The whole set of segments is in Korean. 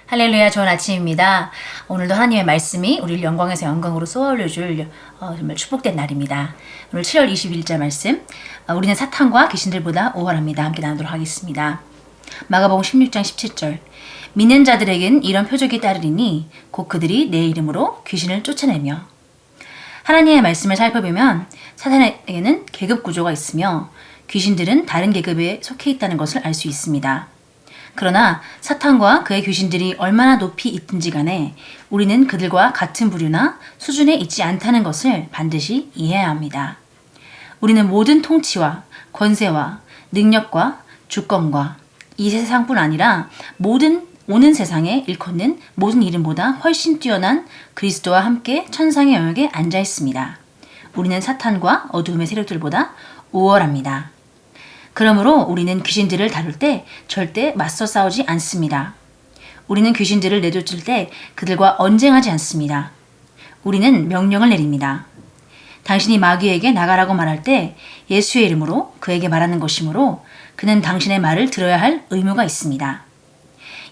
할렐루야, 좋은 아침입니다. 오늘도 하나님의 말씀이 우리를 영광에서 영광으로 쏘아올려줄 정말 축복된 날입니다. 오늘 7월 21절 말씀, 우리는 사탄과 귀신들보다 우월합니다. 함께 나누도록 하겠습니다. 마가복음 16장 17절, 믿는 자들에겐 이런 표적이 따르리니 곧 그들이 내 이름으로 귀신을 쫓아내며. 하나님의 말씀을 살펴보면 사탄에게는 계급 구조가 있으며 귀신들은 다른 계급에 속해 있다는 것을 알 수 있습니다. 그러나 사탄과 그의 귀신들이 얼마나 높이 있든지 간에 우리는 그들과 같은 부류나 수준에 있지 않다는 것을 반드시 이해해야 합니다. 우리는 모든 통치와 권세와 능력과 주권과 이 세상뿐 아니라 모든 오는 세상에 일컫는 모든 이름보다 훨씬 뛰어난 그리스도와 함께 천상의 영역에 앉아 있습니다. 우리는 사탄과 어두움의 세력들보다 우월합니다. 그러므로 우리는 귀신들을 다룰 때 절대 맞서 싸우지 않습니다. 우리는 귀신들을 내쫓을 때 그들과 언쟁하지 않습니다. 우리는 명령을 내립니다. 당신이 마귀에게 나가라고 말할 때 예수의 이름으로 그에게 말하는 것이므로 그는 당신의 말을 들어야 할 의무가 있습니다.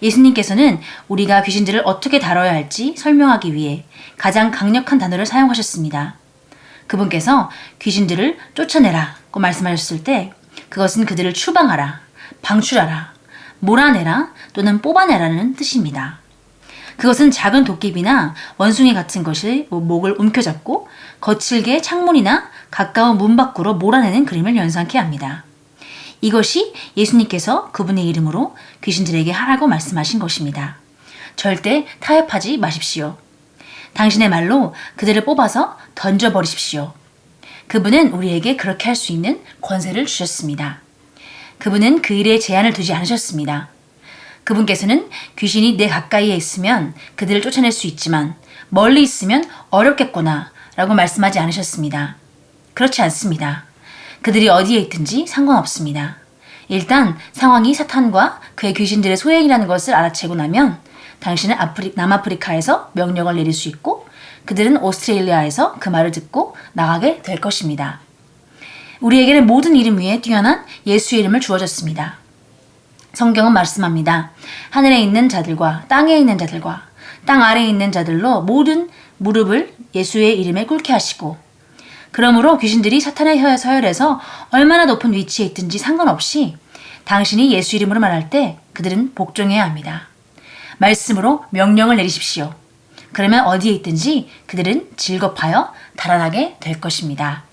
예수님께서는 우리가 귀신들을 어떻게 다뤄야 할지 설명하기 위해 가장 강력한 단어를 사용하셨습니다. 그분께서 귀신들을 쫓아내라고 말씀하셨을 때 그것은 그들을 추방하라, 방출하라, 몰아내라 또는 뽑아내라는 뜻입니다. 그것은 작은 도깨비나 원숭이 같은 것이 목을 움켜잡고 거칠게 창문이나 가까운 문 밖으로 몰아내는 그림을 연상케 합니다. 이것이 예수님께서 그분의 이름으로 귀신들에게 하라고 말씀하신 것입니다. 절대 타협하지 마십시오. 당신의 말로 그들을 뽑아서 던져버리십시오. 그분은 우리에게 그렇게 할 수 있는 권세를 주셨습니다. 그분은 그 일에 제한을 두지 않으셨습니다. 그분께서는 귀신이 내 가까이에 있으면 그들을 쫓아낼 수 있지만 멀리 있으면 어렵겠구나 라고 말씀하지 않으셨습니다. 그렇지 않습니다. 그들이 어디에 있든지 상관없습니다. 일단 상황이 사탄과 그의 귀신들의 소행이라는 것을 알아채고 나면 당신은 남아프리카에서 명령을 내릴 수 있고 그들은 오스트레일리아에서 그 말을 듣고 나가게 될 것입니다. 우리에게는 모든 이름 위에 뛰어난 예수의 이름을 주어졌습니다. 성경은 말씀합니다. 하늘에 있는 자들과 땅에 있는 자들과 땅 아래에 있는 자들로 모든 무릎을 예수의 이름에 꿇게 하시고 그러므로 귀신들이 사탄의 서열에서 얼마나 높은 위치에 있든지 상관없이 당신이 예수 이름으로 말할 때 그들은 복종해야 합니다. 말씀으로 명령을 내리십시오. 그러면 어디에 있든지 그들은 질겁하여 달아나게 될 것입니다.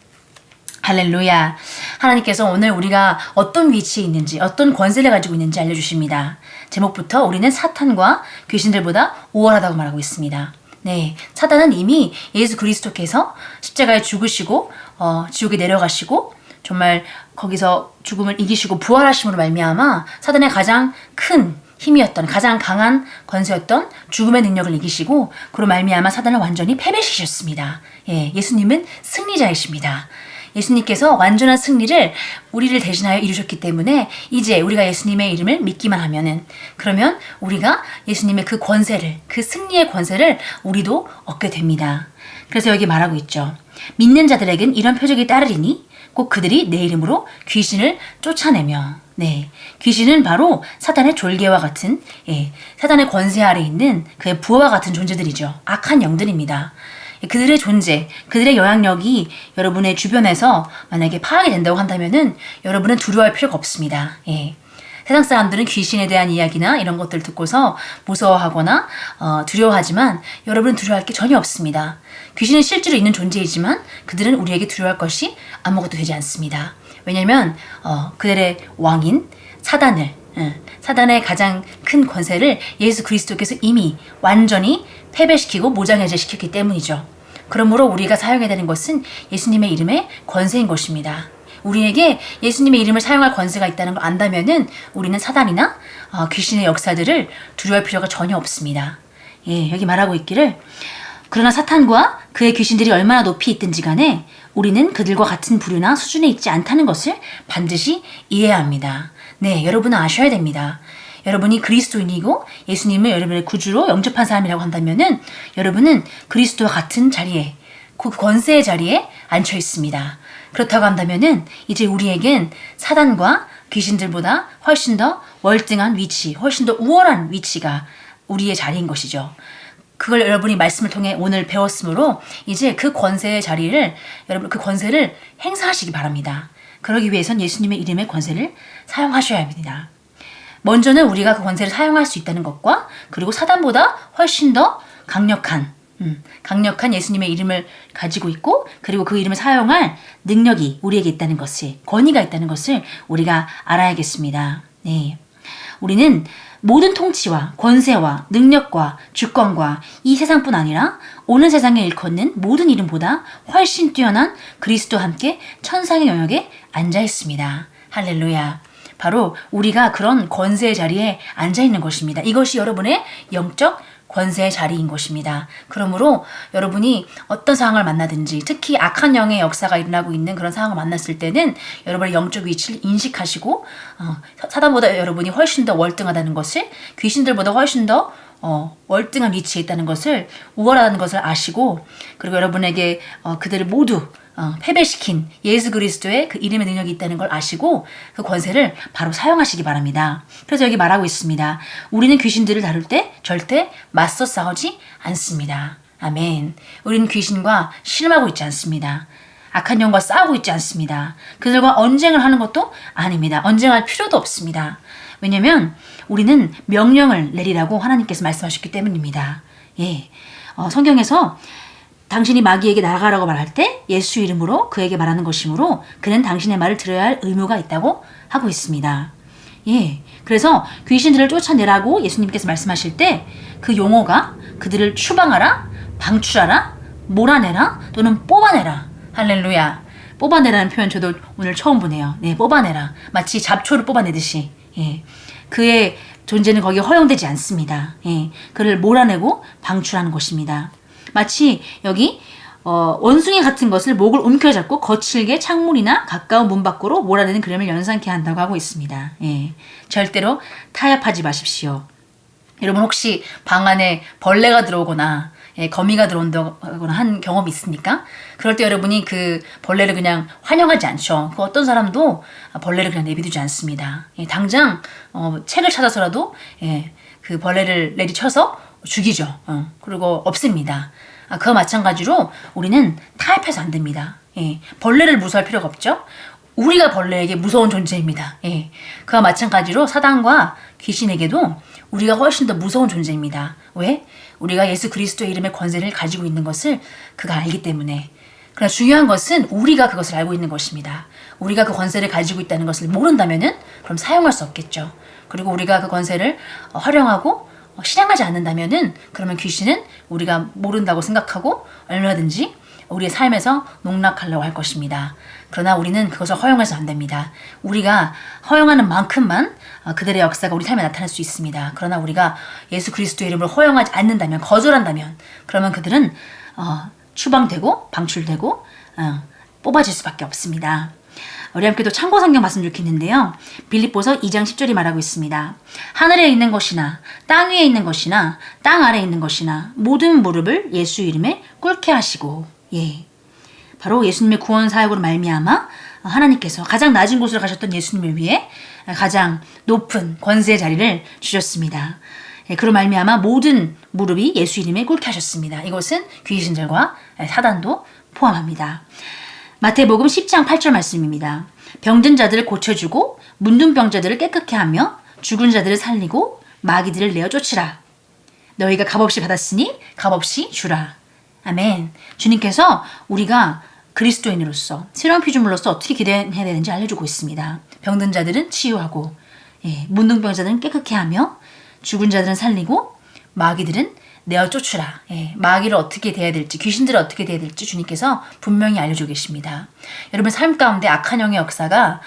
할렐루야. 하나님께서 오늘 우리가 어떤 위치에 있는지 어떤 권세를 가지고 있는지 알려주십니다. 제목부터 우리는 사탄과 귀신들보다 우월하다고 말하고 있습니다. 네, 사탄은 이미 예수 그리스도께서 십자가에 죽으시고 지옥에 내려가시고 정말 거기서 죽음을 이기시고 부활하심으로 말미암아 사탄의 가장 큰 힘이었던 가장 강한 권세였던 죽음의 능력을 이기시고 그로 말미암아 사단을 완전히 패배시키셨습니다. 예수님은 승리자이십니다. 예수님께서 완전한 승리를 우리를 대신하여 이루셨기 때문에 이제 우리가 예수님의 이름을 믿기만 하면은 그러면 우리가 예수님의 그 권세를 그 승리의 권세를 우리도 얻게 됩니다. 그래서 여기 말하고 있죠. 믿는 자들에겐 이런 표적이 따르리니 꼭 그들이 내 이름으로 귀신을 쫓아내며 네, 귀신은 바로 사탄의 졸개와 같은 사탄의 권세 아래 있는 그의 부하와 같은 존재들이죠. 악한 영들입니다. 그들의 존재, 그들의 영향력이 여러분의 주변에서 만약에 파악이 된다고 한다면은 여러분은 두려워할 필요가 없습니다. 세상 사람들은 귀신에 대한 이야기나 이런 것들 듣고서 무서워하거나 두려워하지만 여러분은 두려워할 게 전혀 없습니다. 귀신은 실제로 있는 존재이지만 그들은 우리에게 두려워할 것이 아무것도 되지 않습니다. 왜냐하면 그들의 왕인 사단의 가장 큰 권세를 예수 그리스도께서 이미 완전히 패배시키고 모장해제시켰기 때문이죠. 그러므로 우리가 사용해야 되는 것은 예수님의 이름의 권세인 것입니다. 우리에게 예수님의 이름을 사용할 권세가 있다는 걸 안다면은 우리는 사단이나 귀신의 역사들을 두려워할 필요가 전혀 없습니다. 여기 말하고 있기를 그러나 사탄과 그의 귀신들이 얼마나 높이 있든지 간에 우리는 그들과 같은 부류나 수준에 있지 않다는 것을 반드시 이해해야 합니다. 네, 여러분은 아셔야 됩니다. 여러분이 그리스도인이고 예수님을 여러분의 구주로 영접한 사람이라고 한다면은 여러분은 그리스도와 같은 자리에 그 권세의 자리에 앉혀 있습니다. 그렇다고 한다면은 이제 우리에겐 사단과 귀신들보다 훨씬 더 월등한 위치, 훨씬 더 우월한 위치가 우리의 자리인 것이죠. 그걸 여러분이 말씀을 통해 오늘 배웠으므로 이제 그 권세의 자리를 여러분 그 권세를 행사하시기 바랍니다. 그러기 위해선 예수님의 이름의 권세를 사용하셔야 합니다. 먼저는 우리가 그 권세를 사용할 수 있다는 것과 그리고 사단보다 훨씬 더 강력한 예수님의 이름을 가지고 있고 그리고 그 이름을 사용할 능력이 우리에게 있다는 것을 권위가 있다는 것을 우리가 알아야겠습니다. 네. 우리는 모든 통치와 권세와 능력과 주권과 이 세상뿐 아니라 오는 세상에 일컫는 모든 이름보다 훨씬 뛰어난 그리스도와 함께 천상의 영역에 앉아 있습니다. 할렐루야. 바로 우리가 그런 권세의 자리에 앉아 있는 것입니다. 이것이 여러분의 영적 권세의 자리인 것입니다. 그러므로 여러분이 어떤 상황을 만나든지 특히 악한 영의 역사가 일어나고 있는 그런 상황을 만났을 때는 여러분의 영적 위치를 인식하시고 사단보다 여러분이 훨씬 더 월등하다는 것을 귀신들보다 훨씬 더 월등한 위치에 있다는 것을 우월하다는 것을 아시고 그리고 여러분에게 그들을 모두 패배시킨 예수 그리스도의 그 이름의 능력이 있다는 걸 아시고 그 권세를 바로 사용하시기 바랍니다. 그래서 여기 말하고 있습니다. 우리는 귀신들을 다룰 때 절대 맞서 싸우지 않습니다. 아멘. 우리는 귀신과 씨름하고 있지 않습니다. 악한 영과 싸우고 있지 않습니다. 그들과 언쟁을 하는 것도 아닙니다. 언쟁할 필요도 없습니다. 왜냐하면 우리는 명령을 내리라고 하나님께서 말씀하셨기 때문입니다. 예, 성경에서 당신이 마귀에게 나가라고 말할 때 예수 이름으로 그에게 말하는 것이므로 그는 당신의 말을 들어야 할 의무가 있다고 하고 있습니다. 예, 그래서 귀신들을 쫓아내라고 예수님께서 말씀하실 때 그 용어가 그들을 추방하라, 방출하라, 몰아내라 또는 뽑아내라. 할렐루야. 뽑아내라는 표현 저도 오늘 처음 보네요. 네, 뽑아내라. 마치 잡초를 뽑아내듯이. 예, 그의 존재는 거기에 허용되지 않습니다. 예, 그를 몰아내고 방출하는 것입니다. 마치 여기 원숭이 같은 것을 목을 움켜잡고 거칠게 창문이나 가까운 문 밖으로 몰아내는 그림을 연상케 한다고 하고 있습니다. 예, 절대로 타협하지 마십시오. 여러분 혹시 방 안에 벌레가 들어오거나 거미가 들어온다거나 한 경험이 있습니까? 그럴 때 여러분이 그 벌레를 그냥 환영하지 않죠. 그 어떤 사람도 벌레를 그냥 내비두지 않습니다. 당장 책을 찾아서라도 그 벌레를 내리쳐서 죽이죠. 그리고 없습니다. 그와 마찬가지로 우리는 타협해서 안 됩니다. 벌레를 무서워할 필요가 없죠. 우리가 벌레에게 무서운 존재입니다. 그와 마찬가지로 사단과 귀신에게도 우리가 훨씬 더 무서운 존재입니다. 왜? 우리가 예수 그리스도의 이름의 권세를 가지고 있는 것을 그가 알기 때문에. 그러나 중요한 것은 우리가 그것을 알고 있는 것입니다. 우리가 그 권세를 가지고 있다는 것을 모른다면은 그럼 사용할 수 없겠죠. 그리고 우리가 그 권세를 활용하고 실행하지 않는다면은 그러면 귀신은 우리가 모른다고 생각하고 얼마든지 우리의 삶에서 농락하려고 할 것입니다. 그러나 우리는 그것을 허용해서 안 됩니다. 우리가 허용하는 만큼만 그들의 역사가 우리 삶에 나타날 수 있습니다. 그러나 우리가 예수 그리스도의 이름을 허용하지 않는다면, 거절한다면 그러면 그들은 추방되고 방출되고 뽑아질 수밖에 없습니다. 우리 함께 또 참고 성경 봤으면 좋겠는데요. 빌립보서 2장 10절이 말하고 있습니다. 하늘에 있는 것이나 땅 위에 있는 것이나 땅 아래에 있는 것이나 모든 무릎을 예수 이름에 꿇게 하시고. 예, 바로 예수님의 구원 사역으로 말미암아 하나님께서 가장 낮은 곳으로 가셨던 예수님을 위해 가장 높은 권세의 자리를 주셨습니다. 예, 그로 말미암아 모든 무릎이 예수 이름에 꿇게 하셨습니다. 이것은 귀신들과 사단도 포함합니다. 마태복음 10장 8절 말씀입니다. 병든 자들을 고쳐주고 문둥병자들을 깨끗게 하며 죽은 자들을 살리고 마귀들을 내어 쫓으라. 너희가 값없이 받았으니 값없이 주라. 아멘. 주님께서 우리가 그리스도인으로서 새로운 피조물로서 어떻게 기대해야 되는지 알려주고 있습니다. 병든 자들은 치유하고 문둥병자들은 깨끗게 하며 죽은 자들은 살리고 마귀들은 내어 쫓으라. 마귀를 어떻게 대해야 될지, 귀신들을 어떻게 대해야 될지 주님께서 분명히 알려주고 계십니다. 여러분 삶 가운데 악한 영의 역사가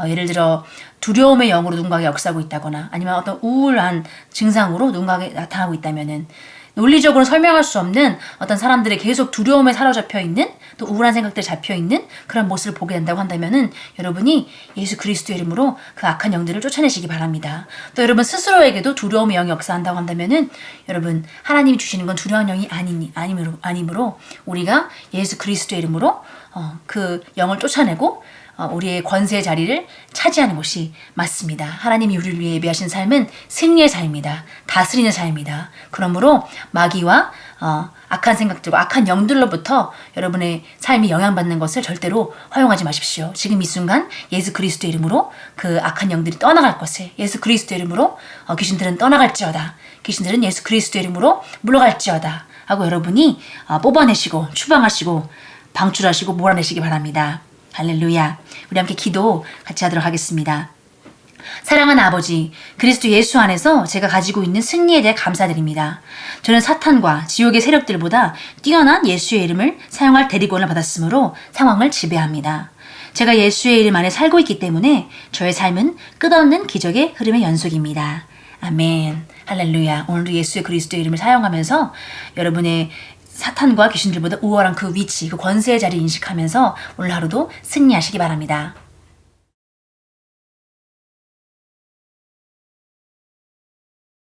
예를 들어 두려움의 영으로 누군가에게 역사하고 있다거나 아니면 어떤 우울한 증상으로 누군가에게 나타나고 있다면은 논리적으로 설명할 수 없는 어떤 사람들의 계속 두려움에 사로잡혀 있는 또 우울한 생각들에 잡혀 있는 그런 모습을 보게 된다고 한다면은 여러분이 예수 그리스도의 이름으로 그 악한 영들을 쫓아내시기 바랍니다. 또 여러분 스스로에게도 두려움의 영이 역사한다고 한다면은 여러분 하나님이 주시는 건 두려운 영이 아니므로 우리가 예수 그리스도의 이름으로 그 영을 쫓아내고 우리의 권세의 자리를 차지하는 것이 맞습니다. 하나님이 우리를 위해 예비하신 삶은 승리의 삶입니다. 다스리는 삶입니다. 그러므로 마귀와 악한 생각들과 악한 영들로부터 여러분의 삶이 영향받는 것을 절대로 허용하지 마십시오. 지금 이 순간 예수 그리스도의 이름으로 그 악한 영들이 떠나갈 것을, 예수 그리스도의 이름으로 귀신들은 떠나갈지어다. 귀신들은 예수 그리스도의 이름으로 물러갈지어다 하고 여러분이 뽑아내시고 추방하시고 방출하시고 몰아내시기 바랍니다. 할렐루야. 우리 함께 기도 같이 하도록 하겠습니다. 사랑하는 아버지, 그리스도 예수 안에서 제가 가지고 있는 승리에 대해 감사드립니다. 저는 사탄과 지옥의 세력들보다 뛰어난 예수의 이름을 사용할 대리권을 받았으므로 상황을 지배합니다. 제가 예수의 이름 안에 살고 있기 때문에 저의 삶은 끝없는 기적의 흐름의 연속입니다. 아멘. 할렐루야. 오늘도 예수의 그리스도의 이름을 사용하면서 여러분의 사탄과 귀신들보다 우월한 그 위치, 그 권세의 자리를 인식하면서 오늘 하루도 승리하시기 바랍니다.